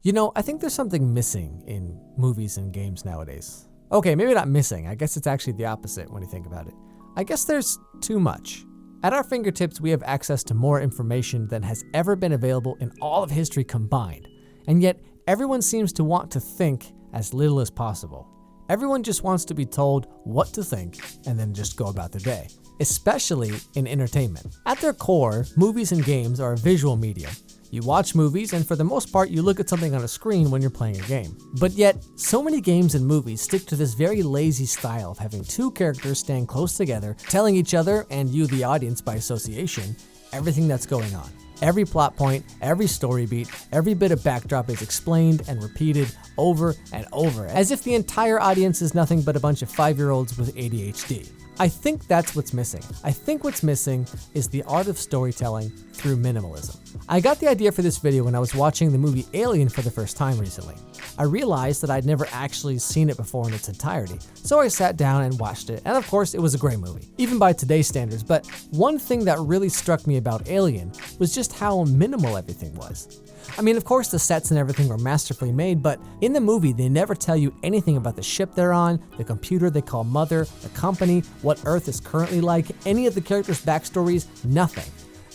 You know, I think there's something missing in movies and games nowadays. Okay, maybe not missing. I guess it's actually the opposite when you think about it. I guess there's too much. At our fingertips, we have access to more information than has ever been available in all of history combined. And yet, everyone seems to want to think as little as possible. Everyone just wants to be told what to think and then just go about their day, especially in entertainment. At their core, movies and games are a visual medium. You watch movies, and for the most part, you look at something on a screen when you're playing a game. But yet, so many games and movies stick to this very lazy style of having two characters stand close together, telling each other, and you the audience by association, everything that's going on. Every plot point, every story beat, every bit of backdrop is explained and repeated over and over, as if the entire audience is nothing but a bunch of 5-year-olds with ADHD. I think that's what's missing. I think what's missing is the art of storytelling through minimalism. I got the idea for this video when I was watching the movie Alien for the first time recently. I realized that I'd never actually seen it before in its entirety, so I sat down and watched it, and of course it was a great movie, even by today's standards. But one thing that really struck me about Alien was just how minimal everything was. I mean, of course the sets and everything were masterfully made, but in the movie they never tell you anything about the ship they're on, the computer they call Mother, the company, what Earth is currently like, any of the characters' backstories, nothing.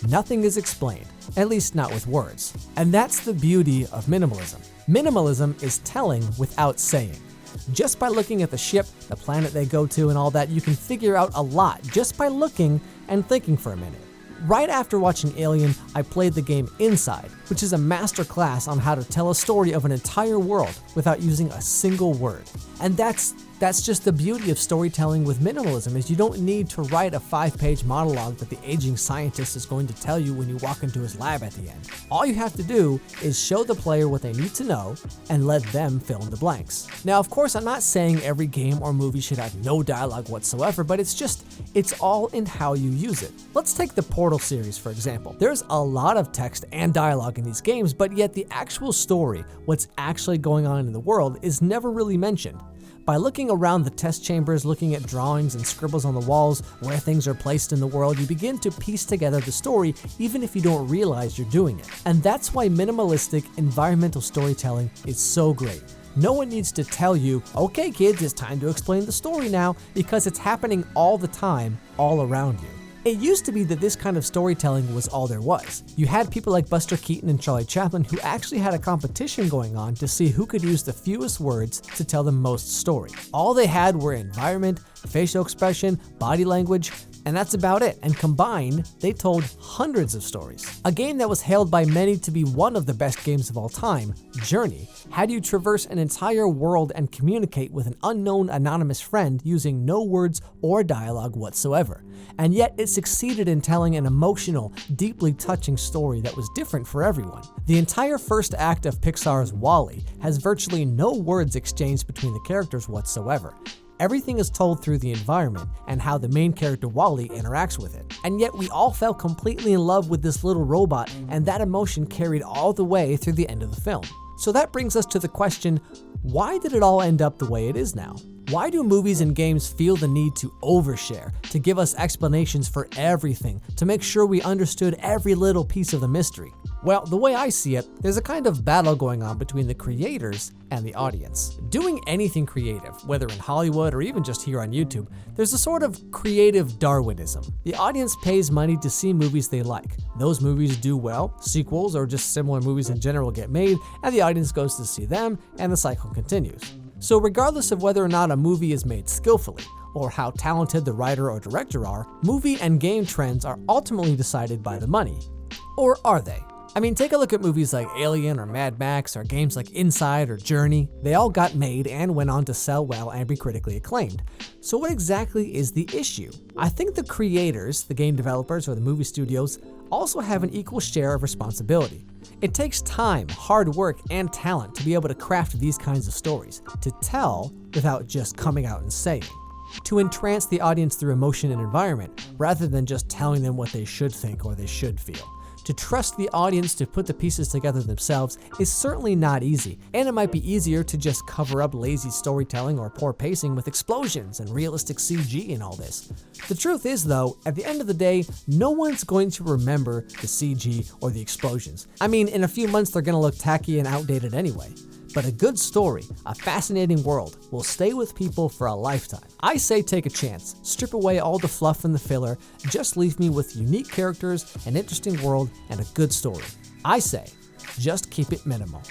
Nothing is explained, at least not with words. And that's the beauty of minimalism. Minimalism is telling without saying. Just by looking at the ship, the planet they go to and all that, you can figure out a lot just by looking and thinking for a minute. Right after watching Alien, I played the game Inside, which is a masterclass on how to tell a story of an entire world without using a single word. And that's just the beauty of storytelling with minimalism, is you don't need to write a 5-page monologue that the aging scientist is going to tell you when you walk into his lab at the end. All you have to do is show the player what they need to know and let them fill in the blanks. Now, of course, I'm not saying every game or movie should have no dialogue whatsoever, but it's all in how you use it. Let's take the Portal series, for example. There's a lot of text and dialogue in these games, but yet the actual story, what's actually going on in the world, is never really mentioned. By looking around the test chambers, looking at drawings and scribbles on the walls, where things are placed in the world, you begin to piece together the story even if you don't realize you're doing it. And that's why minimalistic environmental storytelling is so great. No one needs to tell you, okay kids, it's time to explain the story now, because it's happening all the time, all around you. It used to be that this kind of storytelling was all there was. You had people like Buster Keaton and Charlie Chaplin who actually had a competition going on to see who could use the fewest words to tell the most story. All they had were environment, facial expression, body language, and that's about it. And combined, they told hundreds of stories. A game that was hailed by many to be one of the best games of all time, Journey, had you traverse an entire world and communicate with an unknown anonymous friend using no words or dialogue whatsoever. And yet it succeeded in telling an emotional, deeply touching story that was different for everyone. The entire first act of Pixar's WALL-E has virtually no words exchanged between the characters whatsoever. Everything is told through the environment and how the main character Wall-E interacts with it. And yet we all fell completely in love with this little robot, and that emotion carried all the way through the end of the film. So that brings us to the question, why did it all end up the way it is now? Why do movies and games feel the need to overshare, to give us explanations for everything, to make sure we understood every little piece of the mystery? Well, the way I see it, there's a kind of battle going on between the creators and the audience. Doing anything creative, whether in Hollywood or even just here on YouTube, there's a sort of creative Darwinism. The audience pays money to see movies they like. Those movies do well, sequels or just similar movies in general get made, and the audience goes to see them, and the cycle continues. So regardless of whether or not a movie is made skillfully, or how talented the writer or director are, movie and game trends are ultimately decided by the money. Or are they? I mean, take a look at movies like Alien or Mad Max or games like Inside or Journey. They all got made and went on to sell well and be critically acclaimed. So what exactly is the issue? I think the creators, the game developers or the movie studios, also have an equal share of responsibility. It takes time, hard work, and talent to be able to craft these kinds of stories, to tell without just coming out and saying, to entrance the audience through emotion and environment, rather than just telling them what they should think or they should feel, To trust the audience to put the pieces together themselves is certainly not easy, and it might be easier to just cover up lazy storytelling or poor pacing with explosions and realistic CG and all this. The truth is though, at the end of the day, no one's going to remember the CG or the explosions. I mean, in a few months they're gonna look tacky and outdated anyway. But a good story, a fascinating world, will stay with people for a lifetime. I say take a chance, strip away all the fluff and the filler, just leave me with unique characters, an interesting world, and a good story. I say, just keep it minimal.